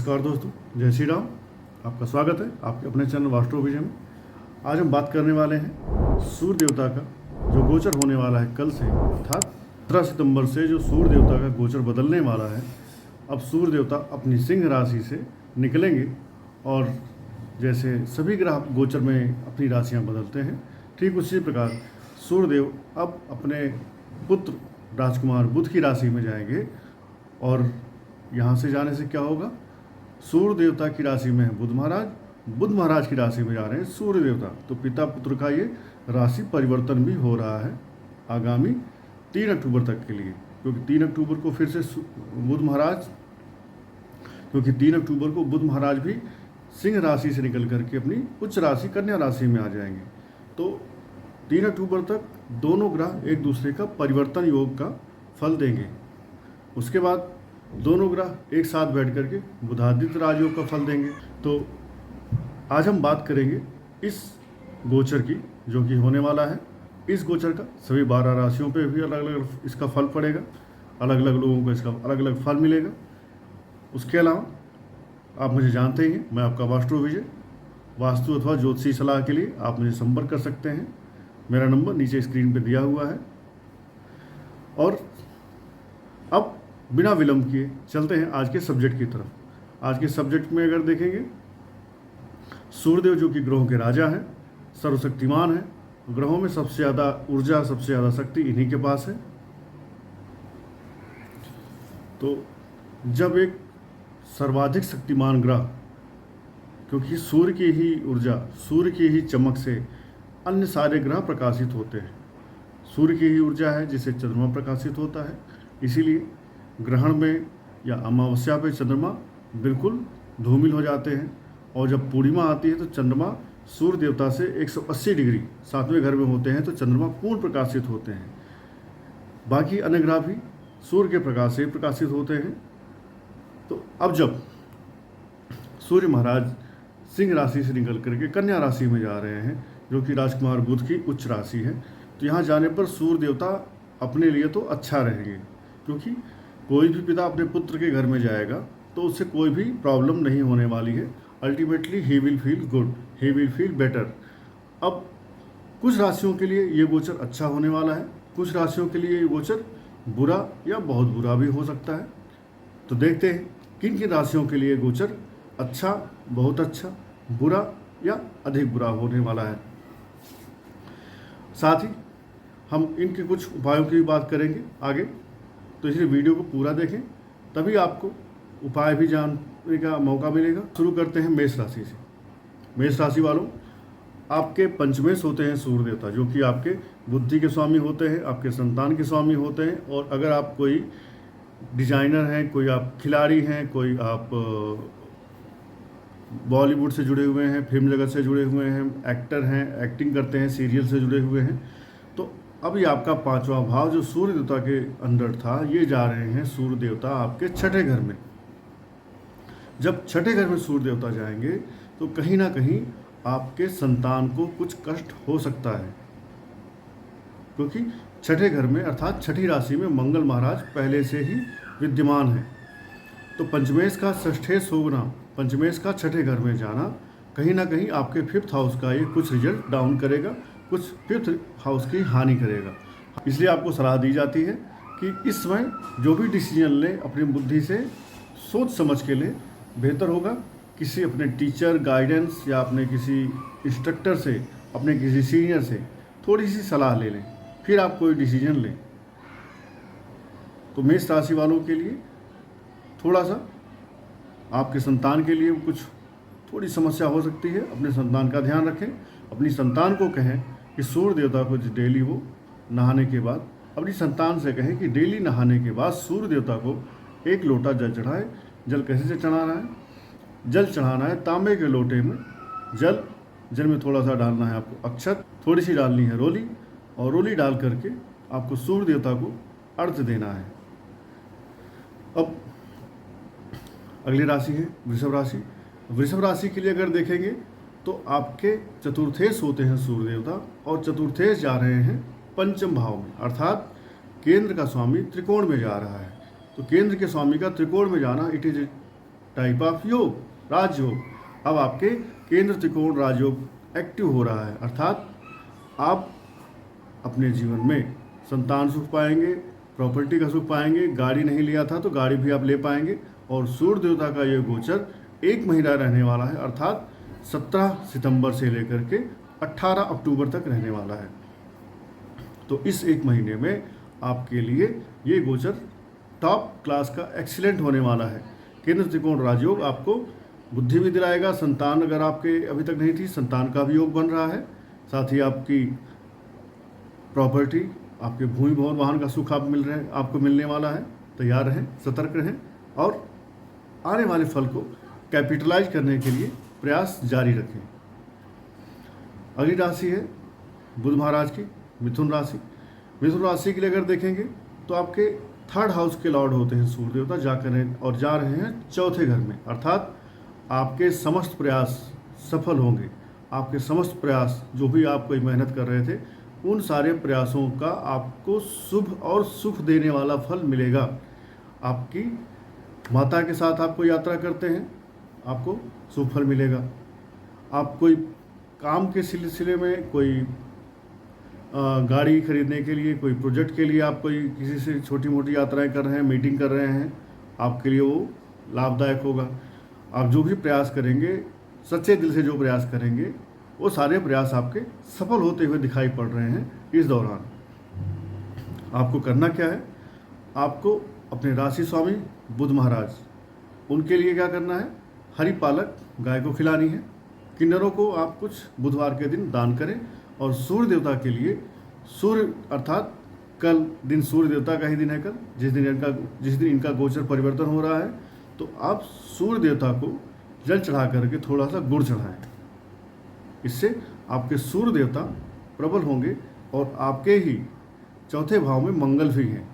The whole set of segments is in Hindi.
नमस्कार दोस्तों, जय श्री राम। आपका स्वागत है आपके अपने चैनल वास्तु विजय में। आज हम बात करने वाले हैं सूर्य देवता का जो गोचर होने वाला है कल से, अर्थात 17 सितंबर से जो सूर्य देवता का गोचर बदलने वाला है। अब सूर्य देवता अपनी सिंह राशि से निकलेंगे और जैसे सभी ग्रह गोचर में अपनी राशियाँ बदलते हैं, ठीक उसी प्रकार सूर्यदेव अब अपने पुत्र राजकुमार बुध की राशि में जाएंगे। और यहाँ से जाने से क्या होगा, सूर्य देवता की राशि में है बुध महाराज, बुध महाराज की राशि में जा रहे हैं सूर्य देवता। तो पिता पुत्र का ये राशि परिवर्तन भी हो रहा है आगामी 3 अक्टूबर तक के लिए, क्योंकि 3 अक्टूबर को फिर से बुध महाराज भी सिंह राशि से निकल करके अपनी उच्च राशि कन्या राशि में आ जाएंगे। तो 3 अक्टूबर तक दोनों ग्रह एक दूसरे का परिवर्तन योग का फल देंगे। उसके बाद दोनों ग्रह एक साथ बैठ करके बुधादित्य राजयोग का फल देंगे। तो आज हम बात करेंगे इस गोचर की जो कि होने वाला है। इस गोचर का सभी 12 राशियों पे भी अलग अलग इसका फल पड़ेगा, अलग अलग लोगों को इसका अलग अलग फल मिलेगा। उसके अलावा आप मुझे जानते ही हैं, मैं आपका वास्तु विजय। वास्तु अथवा ज्योतिषी सलाह के लिए आप मुझे संपर्क कर सकते हैं। मेरा नंबर नीचे स्क्रीन पे दिया हुआ है। और अब बिना विलंब किए चलते हैं आज के सब्जेक्ट की तरफ। आज के सब्जेक्ट में अगर देखेंगे, सूर्यदेव जो कि ग्रहों के राजा हैं, सर्वशक्तिमान हैं, ग्रहों में सबसे ज़्यादा ऊर्जा, सबसे ज़्यादा शक्ति इन्हीं के पास है। तो जब एक सर्वाधिक शक्तिमान ग्रह, क्योंकि सूर्य की ही ऊर्जा, सूर्य की ही चमक से अन्य सारे ग्रह प्रकाशित होते हैं। सूर्य की ही ऊर्जा है जिसे चंद्रमा प्रकाशित होता है, इसीलिए ग्रहण में या अमावस्या पे चंद्रमा बिल्कुल धूमिल हो जाते हैं। और जब पूर्णिमा आती है तो चंद्रमा सूर्य देवता से 180 डिग्री 7वें घर में होते हैं, तो चंद्रमा पूर्ण प्रकाशित होते हैं। बाकी अन्य ग्रह भी सूर्य के प्रकाश से प्रकाशित होते हैं। तो अब जब सूर्य महाराज सिंह राशि से निकल करके कन्या राशि में जा रहे हैं जो कि राजकुमार बुध की उच्च राशि है, तो यहाँ जाने पर सूर्य देवता अपने लिए तो अच्छा रहेंगे, क्योंकि कोई भी पिता अपने पुत्र के घर में जाएगा तो उससे कोई भी प्रॉब्लम नहीं होने वाली है। Ultimately he will feel good, he will feel better. अब कुछ राशियों के लिए ये गोचर अच्छा होने वाला है, कुछ राशियों के लिए ये गोचर बुरा या बहुत बुरा भी हो सकता है। तो देखते हैं किन किन राशियों के लिए गोचर अच्छा, बहुत अच्छा, बुरा या अधिक बुरा होने वाला है। साथ ही हम इनके कुछ उपायों की भी बात करेंगे आगे, तो इसलिए वीडियो को पूरा देखें, तभी आपको उपाय भी जानने का मौका मिलेगा। शुरू करते हैं मेष राशि से। मेष राशि वालों, आपके पंचमेश होते हैं सूर्य देवता, जो कि आपके बुद्धि के स्वामी होते हैं, आपके संतान के स्वामी होते हैं। और अगर आप कोई डिजाइनर हैं, कोई आप खिलाड़ी हैं, कोई आप बॉलीवुड से जुड़े हुए हैं, फिल्म जगत से जुड़े हुए हैं, एक्टर हैं, एक्टिंग करते हैं, सीरियल से जुड़े हुए हैं, तो अभी आपका 5वां भाव जो सूर्य देवता के अंदर था, ये जा रहे हैं सूर्य देवता आपके 6ठे घर में। जब 6ठे घर में सूर्य देवता जाएंगे तो कहीं ना कहीं आपके संतान को कुछ कष्ट हो सकता है, क्योंकि 6ठे घर में अर्थात 6ठी राशि में मंगल महाराज पहले से ही विद्यमान है। तो पंचमेश का 6ठे सोगना, पंचमेश का 6ठे घर में जाना कहीं ना कहीं आपके 5th हाउस का ये कुछ रिजल्ट डाउन करेगा, कुछ 5th हाउस की हानि करेगा। इसलिए आपको सलाह दी जाती है कि इस समय जो भी डिसीजन लें अपनी बुद्धि से सोच समझ के लें, बेहतर होगा। किसी अपने टीचर गाइडेंस या अपने किसी इंस्ट्रक्टर से, अपने किसी सीनियर से थोड़ी सी सलाह ले लें, फिर आप कोई डिसीजन लें। तो मेष राशि वालों के लिए थोड़ा सा आपके संतान के लिए कुछ थोड़ी समस्या हो सकती है। अपने संतान का ध्यान रखें, अपनी संतान को कहें कि सूर्य देवता को डेली वो नहाने के बाद, अपनी संतान से कहें कि डेली नहाने के बाद सूर्य देवता को 1 लोटा जल चढ़ाए। जल कैसे चढ़ाना है? जल चढ़ाना है तांबे के लोटे में। जल में थोड़ा सा डालना है आपको अक्षत, थोड़ी सी डालनी है रोली, और रोली डाल करके आपको सूर्य देवता को अर्घ्य देना है। अब अगली राशि है वृषभ राशि। वृषभ राशि के लिए अगर देखेंगे तो आपके चतुर्थेश होते हैं सूर्य देवता, और चतुर्थेश जा रहे हैं पंचम भाव में, अर्थात केंद्र का स्वामी त्रिकोण में जा रहा है। तो केंद्र के स्वामी का त्रिकोण में जाना इट इज टाइप ऑफ योग, राजयोग। अब आपके केंद्र त्रिकोण राजयोग एक्टिव हो रहा है, अर्थात आप अपने जीवन में संतान सुख पाएंगे, प्रॉपर्टी का सुख पाएंगे, गाड़ी नहीं लिया था तो गाड़ी भी आप ले पाएंगे। और सूर्य देवता का ये गोचर 1 महीना रहने वाला है, अर्थात 17 सितंबर से लेकर के 18 अक्टूबर तक रहने वाला है। तो इस 1 महीने में आपके लिए ये गोचर टॉप क्लास का एक्सीलेंट होने वाला है। केंद्र त्रिकोण राजयोग आपको बुद्धि भी दिलाएगा, संतान अगर आपके अभी तक नहीं थी, संतान का भी योग बन रहा है, साथ ही आपकी प्रॉपर्टी, आपके भूमि भवन वाहन का सुख आपको मिलने वाला है। तैयार रहें, सतर्क रहें और आने वाले फल को कैपिटलाइज करने के लिए प्रयास जारी रखें। अगली राशि है बुध महाराज की मिथुन राशि। मिथुन राशि के लिए अगर देखेंगे तो आपके 3rd हाउस के लॉर्ड होते हैं सूर्य देवता, जा रहे हैं 4थे घर में, अर्थात आपके समस्त प्रयास सफल होंगे। आपके समस्त प्रयास जो भी आप कोई मेहनत कर रहे थे, उन सारे प्रयासों का आपको शुभ और सुख देने वाला फल मिलेगा। आपकी माता के साथ आप कोई यात्रा करते हैं, आपको शुभ फल मिलेगा। आप कोई काम के सिलसिले में कोई गाड़ी खरीदने के लिए, कोई प्रोजेक्ट के लिए आप कोई किसी से छोटी मोटी यात्राएं कर रहे हैं, मीटिंग कर रहे हैं, आपके लिए वो लाभदायक होगा। आप जो भी प्रयास करेंगे, सच्चे दिल से जो प्रयास करेंगे, वो सारे प्रयास आपके सफल होते हुए दिखाई पड़ रहे हैं। इस दौरान आपको करना क्या है, आपको अपने राशि स्वामी बुध महाराज, उनके लिए क्या करना है, हरी पालक गाय को खिलानी है। किन्नरों को आप कुछ बुधवार के दिन दान करें। और सूर्य देवता के लिए, सूर्य अर्थात कल दिन सूर्य देवता का ही दिन है, कल जिस दिन इनका गोचर परिवर्तन हो रहा है, तो आप सूर्य देवता को जल चढ़ा करके थोड़ा सा गुड़ चढ़ाएं। इससे आपके सूर्य देवता प्रबल होंगे और आपके ही 4थे भाव में मंगल भी हैं,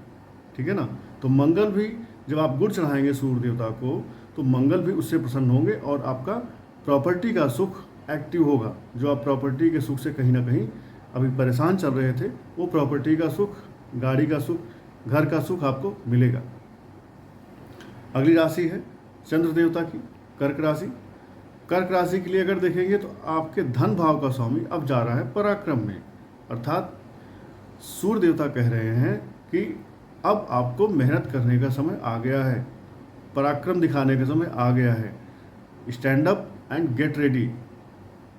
ठीक है ना। तो मंगल भी, जब आप गुड़ चढ़ाएंगे सूर्य देवता को, तो मंगल भी उससे प्रसन्न होंगे और आपका प्रॉपर्टी का सुख एक्टिव होगा। जो आप प्रॉपर्टी के सुख से कहीं ना कहीं अभी परेशान चल रहे थे, वो प्रॉपर्टी का सुख, गाड़ी का सुख, घर का सुख आपको मिलेगा। अगली राशि है चंद्र देवता की कर्क राशि। कर्क राशि के लिए अगर देखेंगे तो आपके धन भाव का स्वामी अब जा रहा है पराक्रम में, अर्थात सूर्य देवता कह रहे हैं कि अब आपको मेहनत करने का समय आ गया है, पराक्रम दिखाने का समय आ गया है। Stand up and get ready,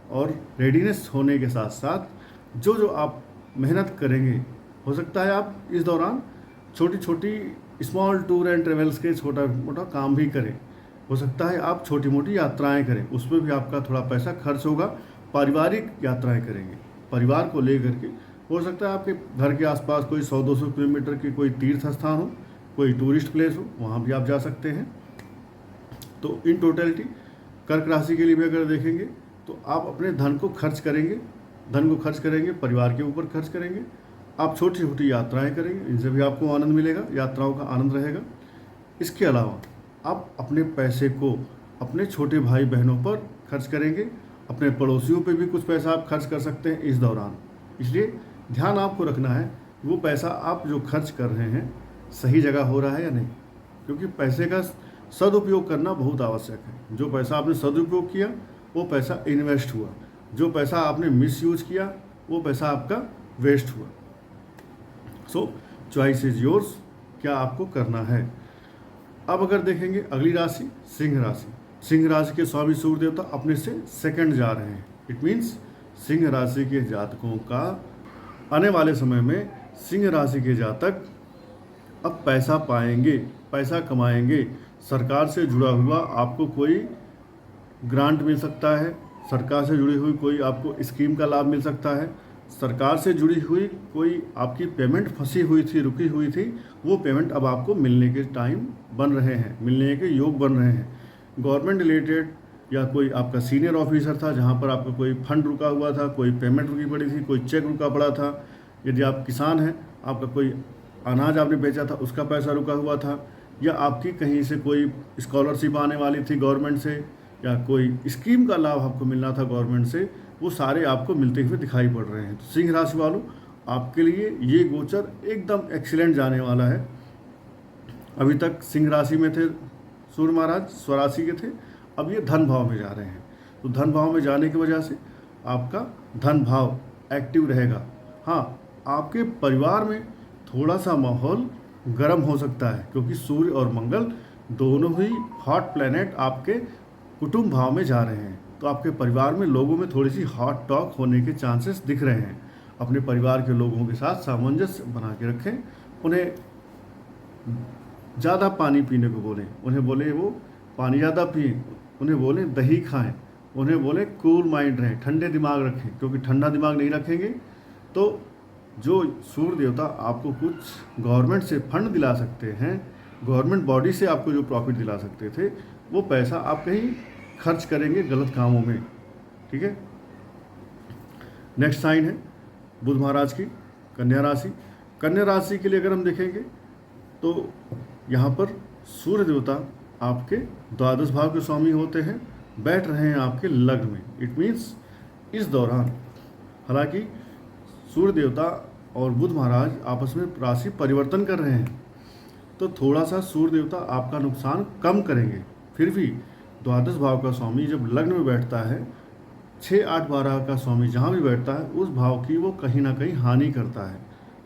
और रेडीनेस होने के साथ साथ जो आप मेहनत करेंगे, हो सकता है आप इस दौरान छोटी छोटी स्मॉल टूर एंड ट्रेवल्स के छोटा मोटा काम भी करें। हो सकता है आप छोटी मोटी यात्राएं करें, उसमें भी आपका थोड़ा पैसा खर्च होगा। पारिवारिक यात्राएं करेंगे, परिवार को ले करके। हो सकता है आपके घर के आसपास कोई 100-200 किलोमीटर की कोई तीर्थ स्थान हो, कोई टूरिस्ट प्लेस हो, वहाँ भी आप जा सकते हैं। तो इन टोटलिटी कर्क राशि के लिए भी अगर देखेंगे तो आप अपने धन को खर्च करेंगे, परिवार के ऊपर खर्च करेंगे। आप छोटी छोटी यात्राएं करेंगे, इनसे भी आपको आनंद मिलेगा, यात्राओं का आनंद रहेगा। इसके अलावा आप अपने पैसे को अपने छोटे भाई बहनों पर खर्च करेंगे, अपने पड़ोसियों पे भी कुछ पैसा आप खर्च कर सकते हैं इस दौरान। इसलिए ध्यान आपको रखना है वो पैसा आप जो खर्च कर रहे हैं सही जगह हो रहा है या नहीं, क्योंकि पैसे का सदुपयोग करना बहुत आवश्यक है। जो पैसा आपने सदुपयोग किया वो पैसा इन्वेस्ट हुआ, जो पैसा आपने मिसयूज किया वो पैसा आपका वेस्ट हुआ। सो चॉइस इज योर्स, क्या आपको करना है। अब अगर देखेंगे अगली राशि सिंह राशि। सिंह राशि के स्वामी सूर्य देवता अपने से सेकंड जा रहे हैं। इट मीन्स सिंह राशि के जातकों का आने वाले समय में, सिंह राशि के जातक अब पैसा पाएंगे, पैसा कमाएंगे। सरकार से जुड़ा हुआ आपको कोई ग्रांट मिल सकता है, सरकार से जुड़ी हुई कोई आपको स्कीम का लाभ मिल सकता है, सरकार से जुड़ी हुई कोई आपकी पेमेंट फंसी हुई थी, रुकी हुई थी, वो पेमेंट अब आपको मिलने के टाइम बन रहे हैं, मिलने के योग बन रहे हैं। गवर्नमेंट रिलेटेड या कोई आपका सीनियर ऑफिसर था जहाँ पर आपका कोई फंड रुका हुआ था, कोई पेमेंट रुकी पड़ी थी, कोई चेक रुका पड़ा था। यदि आप किसान हैं, आपका कोई अनाज आपने बेचा था, उसका पैसा रुका हुआ था, या आपकी कहीं से कोई स्कॉलरशिप आने वाली थी गवर्नमेंट से, या कोई स्कीम का लाभ आपको मिलना था गवर्नमेंट से, वो सारे आपको मिलते हुए दिखाई पड़ रहे हैं। तो सिंह राशि वालों, आपके लिए ये गोचर एकदम एक्सीलेंट जाने वाला है। अभी तक सिंह राशि में थे सूर्य महाराज स्वराशि के थे, अब ये धन भाव में जा रहे हैं। तो धन भाव में जाने की वजह से आपका धन भाव एक्टिव रहेगा। हाँ, आपके परिवार में थोड़ा सा माहौल गर्म हो सकता है, क्योंकि सूर्य और मंगल दोनों ही हॉट प्लैनेट आपके कुटुंब भाव में जा रहे हैं। तो आपके परिवार में लोगों में थोड़ी सी हॉट टॉक होने के चांसेस दिख रहे हैं। अपने परिवार के लोगों के साथ सामंजस्य बना के रखें, उन्हें ज़्यादा पानी पीने को बोलें, उन्हें बोले वो पानी ज़्यादा पिएं, उन्हें बोलें दही खाएं, उन्हें बोले कूल माइंड रहें, ठंडे दिमाग रखें, क्योंकि ठंडा दिमाग नहीं रखेंगे तो जो सूर्य देवता आपको कुछ गवर्नमेंट से फंड दिला सकते हैं, गवर्नमेंट बॉडी से आपको जो प्रॉफिट दिला सकते थे, वो पैसा आप कहीं खर्च करेंगे गलत कामों में। ठीक है। नेक्स्ट साइन है बुध महाराज की कन्या राशि। कन्या राशि के लिए अगर हम देखेंगे तो यहाँ पर सूर्य देवता आपके द्वादश भाव के स्वामी होते हैं, बैठ रहे हैं आपके लग्न में। इट मीन्स इस दौरान हालांकि सूर्य देवता और बुध महाराज आपस में राशि परिवर्तन कर रहे हैं, तो थोड़ा सा सूर्य देवता आपका नुकसान कम करेंगे। फिर भी द्वादश भाव का स्वामी जब लग्न में बैठता है, 6, 8, 12 का स्वामी जहाँ भी बैठता है उस भाव की वो कहीं ना कहीं हानि करता है,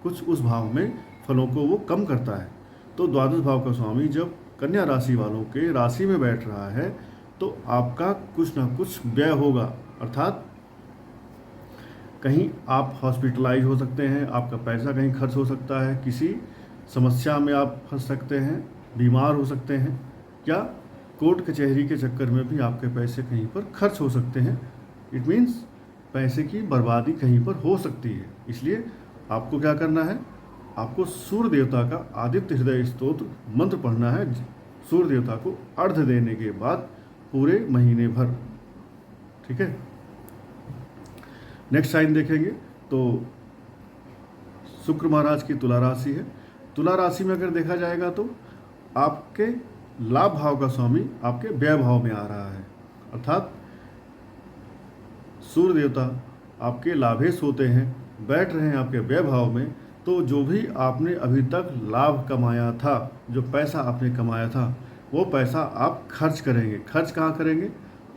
कुछ उस भाव में फलों को वो कम करता है। तो द्वादश भाव का स्वामी जब कन्या राशि वालों के राशि में बैठ रहा है तो आपका कुछ ना कुछ व्यय होगा, अर्थात कहीं आप हॉस्पिटलाइज हो सकते हैं, आपका पैसा कहीं खर्च हो सकता है, किसी समस्या में आप फंस सकते हैं, बीमार हो सकते हैं, या कोर्ट कचहरी के चक्कर में भी आपके पैसे कहीं पर खर्च हो सकते हैं। इट मीन्स पैसे की बर्बादी कहीं पर हो सकती है। इसलिए आपको क्या करना है, आपको सूर्य देवता का आदित्य हृदय स्तोत्र मंत्र पढ़ना है सूर्य देवता को अर्घ्य देने के बाद पूरे महीने भर। ठीक है। नेक्स्ट साइन देखेंगे तो शुक्र महाराज की तुला राशि है। तुला राशि में अगर देखा जाएगा तो आपके लाभ भाव का स्वामी आपके व्यय भाव में आ रहा है, अर्थात सूर्य देवता आपके लाभेश होते हैं, बैठ रहे हैं आपके व्यय भाव में। तो जो भी आपने अभी तक लाभ कमाया था, जो पैसा आपने कमाया था, वो पैसा आप खर्च करेंगे। खर्च कहाँ करेंगे?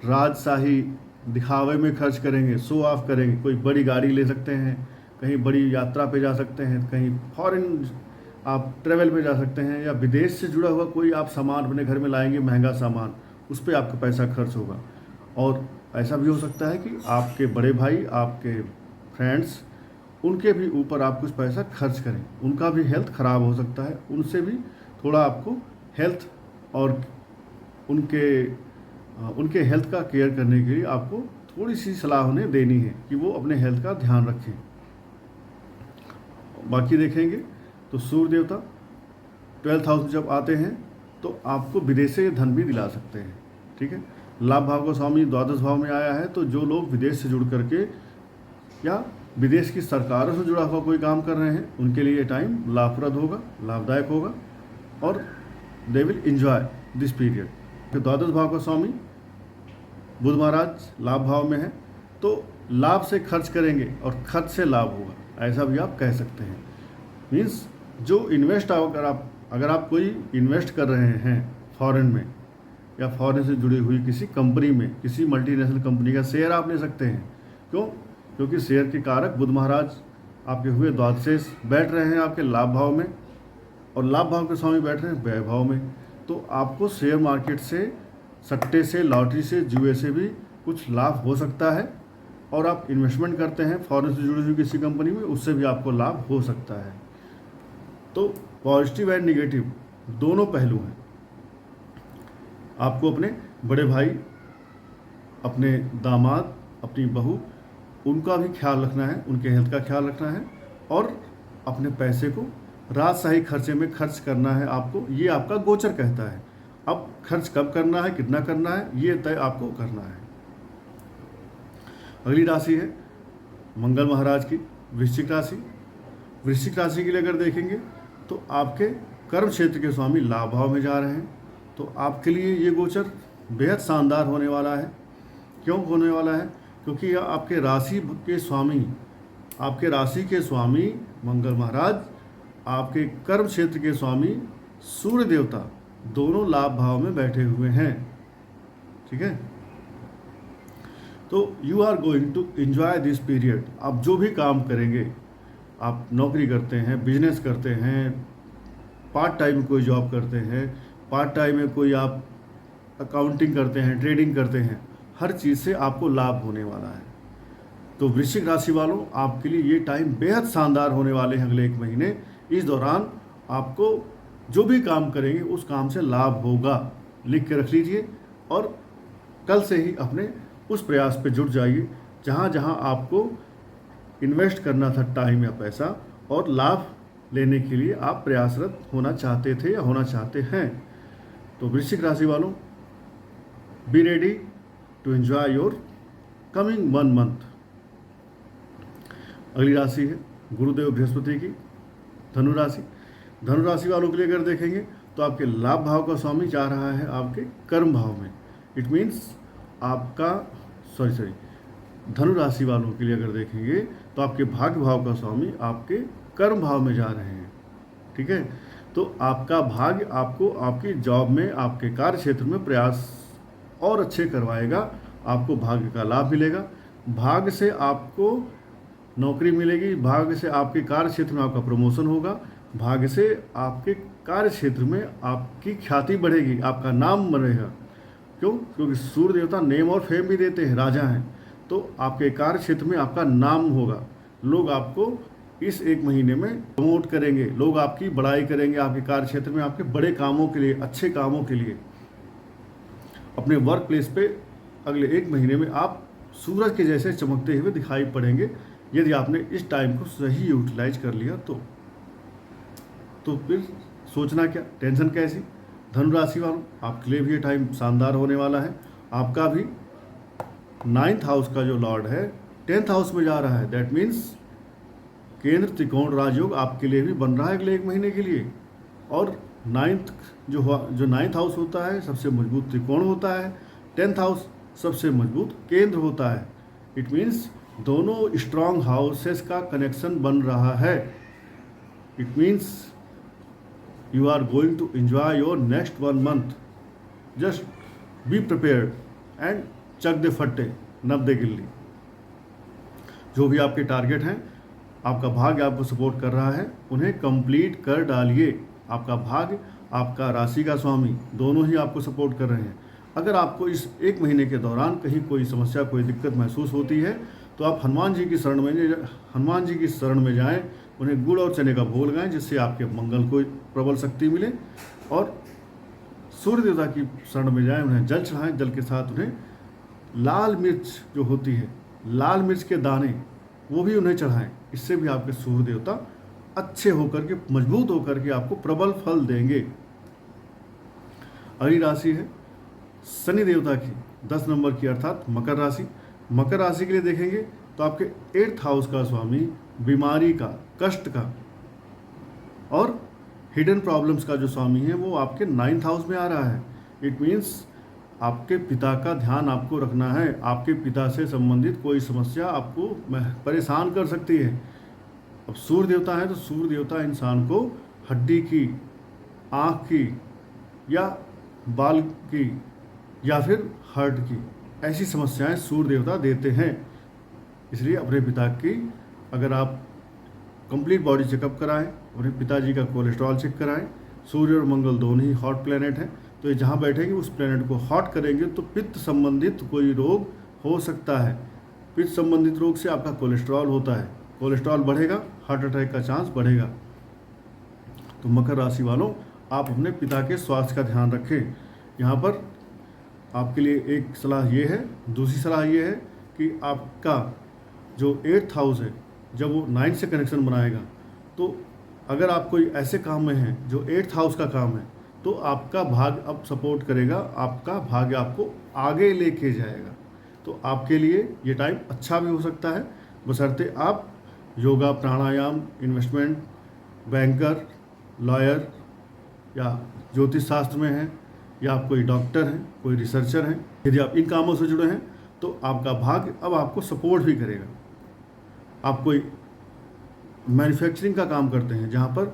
राजशाही दिखावे में खर्च करेंगे, शो ऑफ करेंगे। कोई बड़ी गाड़ी ले सकते हैं, कहीं बड़ी यात्रा पे जा सकते हैं, कहीं फॉरेन आप ट्रेवल पे जा सकते हैं, या विदेश से जुड़ा हुआ कोई आप सामान अपने घर में लाएंगे, महंगा सामान, उस पर आपका पैसा खर्च होगा। और ऐसा भी हो सकता है कि आपके बड़े भाई, आपके फ्रेंड्स, उनके भी ऊपर आप कुछ पैसा खर्च करें, उनका भी हेल्थ ख़राब हो सकता है, उनसे भी थोड़ा आपको हेल्थ और उनके हेल्थ का केयर करने के लिए आपको थोड़ी सी सलाह उन्हें देनी है कि वो अपने हेल्थ का ध्यान रखें। बाकी देखेंगे तो सूर्य देवता 12th हाउस में जब आते हैं तो आपको विदेश से धन भी दिला सकते हैं। ठीक है। लाभ भाव का स्वामी द्वादश भाव में आया है, तो जो लोग विदेश से जुड़ करके या विदेश की सरकारों से जुड़ा हुआ कोई काम कर रहे हैं, उनके लिए टाइम लाभप्रद होगा, लाभदायक होगा, और they will enjoy this period. फिर द्वादश भाव का स्वामी बुध महाराज लाभ भाव में है, तो लाभ से खर्च करेंगे और खर्च से लाभ होगा, ऐसा भी आप कह सकते हैं। मीन्स जो इन्वेस्ट अगर आप कोई इन्वेस्ट कर रहे हैं फॉरेन में या फॉरेन से जुड़ी हुई किसी कंपनी में, किसी मल्टीनेशनल कंपनी का शेयर आप ले सकते हैं। क्यों? क्योंकि शेयर के कारक बुध महाराज आपके हुए द्वादशेष बैठ रहे हैं आपके लाभ भाव में, और लाभ भाव के स्वामी बैठ रहे हैं व्यय भाव में। तो आपको शेयर मार्केट से, सट्टे से, लॉटरी से, जुए से भी कुछ लाभ हो सकता है, और आप इन्वेस्टमेंट करते हैं फॉरेन से जुड़ी हुई किसी कंपनी में, उससे भी आपको लाभ हो सकता है। तो पॉजिटिव एंड निगेटिव दोनों पहलू हैं। आपको अपने बड़े भाई, अपने दामाद, अपनी बहू, उनका भी ख्याल रखना है, उनके हेल्थ का ख्याल रखना है, और अपने पैसे को राजशाही खर्चे में खर्च करना है आपको, ये आपका गोचर कहता है। अब खर्च कब करना है, कितना करना है, ये तय आपको करना है। अगली राशि है मंगल महाराज की वृश्चिक राशि। वृश्चिक राशि के लिए अगर देखेंगे तो आपके कर्म क्षेत्र के स्वामी लाभ भाव में जा रहे हैं, तो आपके लिए ये गोचर बेहद शानदार होने वाला है। क्यों होने वाला है? क्योंकि यह आपके राशि के स्वामी मंगल महाराज, आपके कर्म क्षेत्र के स्वामी सूर्य देवता दोनों लाभ भाव में बैठे हुए हैं। ठीक है, तो you are going to enjoy this period. आप जो भी काम करेंगे, आप नौकरी करते हैं, बिजनेस करते हैं, पार्ट टाइम कोई जॉब करते हैं, पार्ट टाइम में कोई आप अकाउंटिंग करते हैं, ट्रेडिंग करते हैं, हर चीज़ से आपको लाभ होने वाला है। तो वृश्चिक राशि वालों, आपके लिए ये टाइम बेहद शानदार होने वाले हैं। अगले 1 महीने, इस दौरान आपको जो भी काम करेंगे उस काम से लाभ होगा। लिख के रख लीजिए और कल से ही अपने उस प्रयास पे जुट जाइए जहाँ जहाँ आपको इन्वेस्ट करना था टाइम या पैसा, और लाभ लेने के लिए आप प्रयासरत होना चाहते थे या होना चाहते हैं। तो वृश्चिक राशि वालों, be ready to enjoy your coming 1 month. अगली राशि है गुरुदेव बृहस्पति की, धनु राशि। धनु राशि वालों के लिए अगर देखेंगे तो आपके लाभ भाव का स्वामी जा रहा है आपके कर्म भाव में। इट मीन्स आपका धनु राशि वालों के लिए अगर देखेंगे तो आपके भाग्य भाव का स्वामी आपके कर्म भाव में जा रहे हैं। ठीक है, तो आपका भाग्य आपको आपकी जॉब में, आपके कार्य क्षेत्र में प्रयास और अच्छे करवाएगा। आपको भाग्य का लाभ मिलेगा, भाग्य से आपको नौकरी मिलेगी, भाग्य से आपके कार्य क्षेत्र में आपका प्रमोशन होगा, भाग्य से आपके कार्य क्षेत्र में आपकी ख्याति बढ़ेगी, आपका नाम बढ़ेगा। क्यों? क्योंकि सूर्य देवता नेम और फेम भी देते हैं, राजा हैं। तो आपके कार्य क्षेत्र में आपका नाम होगा, लोग आपको इस 1 महीने में प्रमोट करेंगे, लोग आपकी बड़ाई करेंगे आपके कार्य क्षेत्र में, आपके बड़े कामों के लिए, अच्छे कामों के लिए। अपने वर्क प्लेस पे अगले 1 महीने में आप सूरज के जैसे चमकते हुए दिखाई पड़ेंगे, यदि आपने इस टाइम को सही यूटिलाइज कर लिया तो फिर सोचना क्या, टेंशन कैसी। धनु राशि वालों, आपके लिए भी ये टाइम शानदार होने वाला है। आपका भी 9th हाउस का जो लॉर्ड है 10th हाउस में जा रहा है। दैट मीन्स केंद्र त्रिकोण राजयोग आपके लिए भी बन रहा है अगले 1 महीने के लिए। और 9th हाउस होता है सबसे मजबूत त्रिकोण होता है, 10th हाउस सबसे मजबूत केंद्र होता है। इट मीन्स दोनों स्ट्रांग हाउसेस का कनेक्शन बन रहा है। It means you are going to enjoy your next 1 month. Just be prepared and चक दे फट्टे, नब दे गिल्ली। जो भी आपके टारगेट हैं, आपका भाग्य आपको सपोर्ट कर रहा है, उन्हें कंप्लीट कर डालिए। आपका भाग्य, आपका राशि का स्वामी दोनों ही आपको सपोर्ट कर रहे हैं। अगर आपको इस 1 महीने के दौरान कहीं कोई समस्या, कोई दिक्कत महसूस होती है तो आप हनुमान जी की शरण में जाएं, उन्हें गुड़ और चने का भोग लगाएं, जिससे आपके मंगल को प्रबल शक्ति मिले। और सूर्य देवता की शरण में जाएं, उन्हें जल चढ़ाएं, जल के साथ उन्हें लाल मिर्च जो होती है, लाल मिर्च के दाने, वो भी उन्हें चढ़ाएं। इससे भी आपके सूर्य देवता अच्छे होकर के, मजबूत होकर के आपको प्रबल फल देंगे। अगली राशि है शनि देवता की 10 नंबर की, अर्थात मकर राशि। मकर राशि के लिए देखेंगे तो आपके 8th हाउस का स्वामी बीमारी का, कष्ट का और हिडन प्रॉब्लम्स का जो स्वामी है वो आपके 9th हाउस में आ रहा है। इट मीन्स आपके पिता का ध्यान आपको रखना है। आपके पिता से संबंधित कोई समस्या आपको परेशान कर सकती है। अब सूर्य देवता है तो सूर्य देवता इंसान को हड्डी की, आँख की या बाल की या फिर हार्ट की ऐसी समस्याएं सूर्य देवता देते हैं। इसलिए अपने पिता की अगर आप कंप्लीट बॉडी चेकअप कराएं, अपने पिताजी का कोलेस्ट्रॉल चेक कराएं। सूर्य और मंगल दोनों ही हॉट प्लैनेट हैं, तो ये जहाँ बैठेंगे उस प्लैनेट को हॉट करेंगे तो पित्त संबंधित कोई रोग हो सकता है। पित्त संबंधित रोग से आपका कोलेस्ट्रॉल होता है, कोलेस्ट्रॉल बढ़ेगा, हार्ट अटैक का चांस बढ़ेगा। तो मकर राशि वालों, आप अपने पिता के स्वास्थ्य का ध्यान रखें। यहाँ पर आपके लिए एक सलाह ये है। दूसरी सलाह ये है कि आपका जो 8th हाउस है, जब वो 9 से कनेक्शन बनाएगा, तो अगर आप कोई ऐसे काम में हैं जो 8th हाउस का काम है, तो आपका भाग्य अब सपोर्ट करेगा, आपका भाग्य आपको आगे लेके जाएगा। तो आपके लिए ये टाइम अच्छा भी हो सकता है, बशर्ते आप योगा, प्राणायाम, इन्वेस्टमेंट, बैंकर, लॉयर या ज्योतिष शास्त्र में हैं, या आप कोई डॉक्टर हैं, कोई रिसर्चर हैं। यदि आप इन कामों से जुड़े हैं तो आपका भाग्य अब आपको सपोर्ट भी करेगा। आप कोई मैन्युफैक्चरिंग का काम करते हैं, जहाँ पर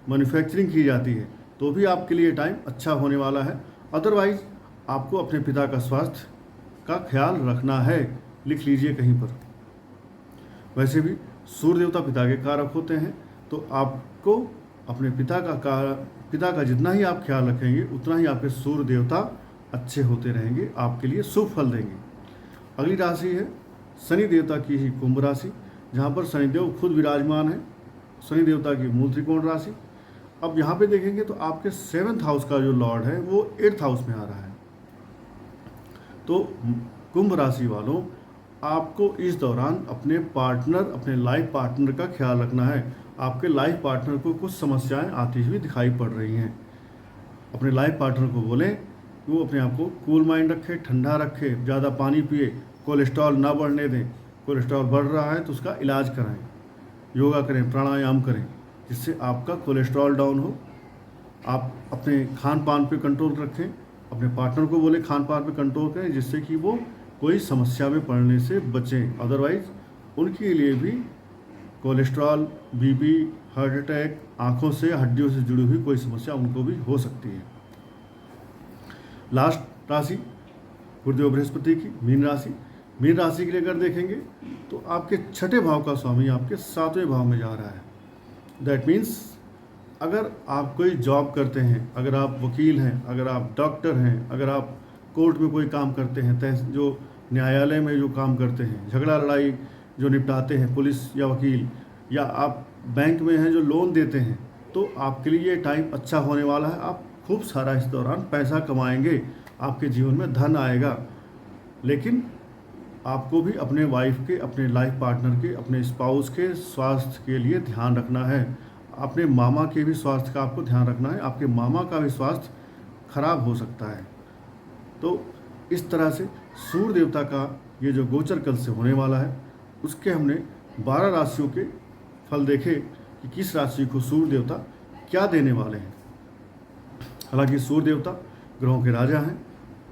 मैन्युफैक्चरिंग की जाती है, तो भी आपके लिए टाइम अच्छा होने वाला है। अदरवाइज आपको अपने पिता का स्वास्थ्य का ख्याल रखना है, लिख लीजिए कहीं पर। वैसे भी सूर्य देवता पिता के कारक होते हैं, तो आपको अपने पिता का जितना ही आप ख्याल रखेंगे उतना ही आपके सूर्य देवता अच्छे होते रहेंगे, आपके लिए शुभ फल देंगे। अगली राशि है शनि देवता की ही कुंभ राशि, जहाँ पर शनिदेव खुद विराजमान है। शनि देवता की मूल त्रिकोण राशि। अब यहाँ पे देखेंगे तो आपके 7th हाउस का जो लॉर्ड है वो 8th हाउस में आ रहा है। तो कुंभ राशि वालों, आपको इस दौरान अपने लाइफ पार्टनर का ख्याल रखना है। आपके लाइफ पार्टनर को कुछ समस्याएं आती हुई दिखाई पड़ रही हैं। अपने लाइफ पार्टनर को बोलें कि वो अपने आप को कूल माइंड रखे, ठंडा रखे, ज़्यादा पानी पिए, कोलेस्ट्रॉल ना बढ़ने दें। कोलेस्ट्रॉल बढ़ रहा है तो उसका इलाज कराएं, योगा करें, प्राणायाम करें, जिससे आपका कोलेस्ट्रॉल डाउन हो। आप अपने खान पान पे कंट्रोल रखें, अपने पार्टनर को बोले खान पान पे कंट्रोल करें, जिससे कि वो कोई समस्या में पड़ने से बचें। अदरवाइज़ उनके लिए भी कोलेस्ट्रॉल, बीपी, हार्ट अटैक, आँखों से हड्डियों से जुड़ी हुई कोई समस्या उनको भी हो सकती है। लास्ट राशि गुरुदेव बृहस्पति की मीन राशि। मीन राशि के लिए अगर देखेंगे तो आपके 6ठे भाव का स्वामी आपके 7वें भाव में जा रहा है। दैट मीन्स अगर आप कोई जॉब करते हैं, अगर आप वकील हैं, अगर आप डॉक्टर हैं, अगर आप कोर्ट में कोई काम करते हैं, जो न्यायालय में जो काम करते हैं, झगड़ा लड़ाई जो निपटाते हैं पुलिस या वकील, या आप बैंक में हैं जो लोन देते हैं, तो आपके लिए ये टाइम अच्छा होने वाला है। आप खूब सारा इस दौरान पैसा कमाएंगे, आपके जीवन में धन आएगा। लेकिन आपको भी अपने वाइफ के, अपने लाइफ पार्टनर के, अपने स्पाउस के स्वास्थ्य के लिए ध्यान रखना है। अपने मामा के भी स्वास्थ्य का आपको ध्यान रखना है। आपके मामा का भी स्वास्थ्य खराब हो सकता है। तो इस तरह से सूर्य देवता का ये जो गोचर कल से होने वाला है, उसके हमने 12 राशियों के फल देखे कि किस राशि को सूर्य देवता क्या देने वाले हैं। हालांकि सूर्य देवता ग्रहों के राजा हैं,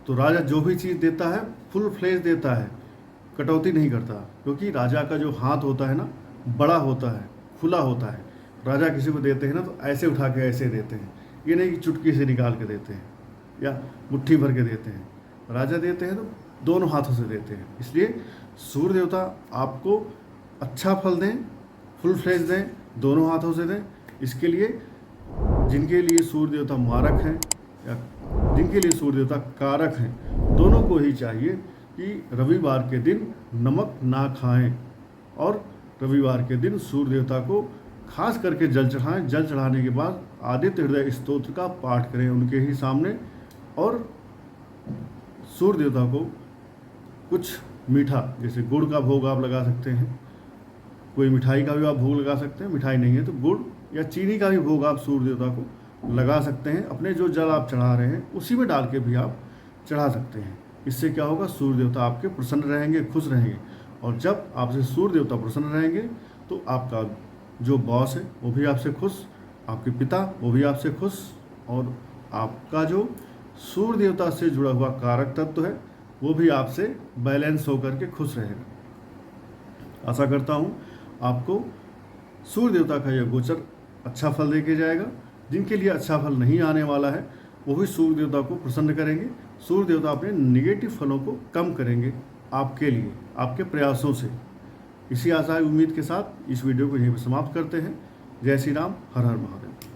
तो राजा जो भी चीज़ देता है फुल फ्लेज देता है, कटौती नहीं करता। क्योंकि राजा का जो हाथ होता है ना, बड़ा होता है, खुला होता है। राजा किसी को देते हैं ना तो ऐसे उठा के ऐसे देते हैं, ये नहीं कि चुटकी से निकाल के देते हैं या मुट्ठी भर के देते हैं। राजा देते हैं तो दोनों हाथों से देते हैं। इसलिए सूर्य देवता आपको अच्छा फल दें, फुल फ्लेज दें, दोनों हाथों से दें। इसके लिए जिनके लिए सूर्य देवता मारक हैं या जिनके लिए सूर्य देवता कारक हैं, दोनों को ही चाहिए कि रविवार के दिन नमक ना खाएं और रविवार के दिन सूर्य देवता को खास करके जल चढ़ाएं। जल चढ़ाने के बाद आदित्य हृदय स्तोत्र का पाठ करें उनके ही सामने, और सूर्य देवता को कुछ मीठा, जैसे गुड़ का भोग आप लगा सकते हैं, कोई मिठाई का भी आप भोग लगा सकते हैं। मिठाई नहीं है तो गुड़ या चीनी का भी भोग आप सूर्य देवता को लगा सकते हैं। अपने जो जल आप चढ़ा रहे हैं उसी में डाल के भी आप चढ़ा सकते हैं। इससे क्या होगा, सूर्य देवता आपके प्रसन्न रहेंगे, खुश रहेंगे। और जब आपसे सूर्य देवता प्रसन्न रहेंगे तो आपका जो बॉस है वो भी आपसे खुश, आपके पिता वो भी आपसे खुश, और आपका जो सूर्य देवता से जुड़ा हुआ कारक तत्व है वो भी आपसे बैलेंस होकर के खुश रहेगा। आशा करता हूँ आपको सूर्य देवता का यह गोचर अच्छा फल देके जाएगा। जिनके लिए अच्छा फल नहीं आने वाला है वो भी सूर्य देवता को प्रसन्न करेंगे। सूर्य देवता अपने निगेटिव फलों को कम करेंगे आपके लिए, आपके प्रयासों से। इसी आशा उम्मीद के साथ इस वीडियो को यहीं पर समाप्त करते हैं। जय श्री राम, हर हर महादेव।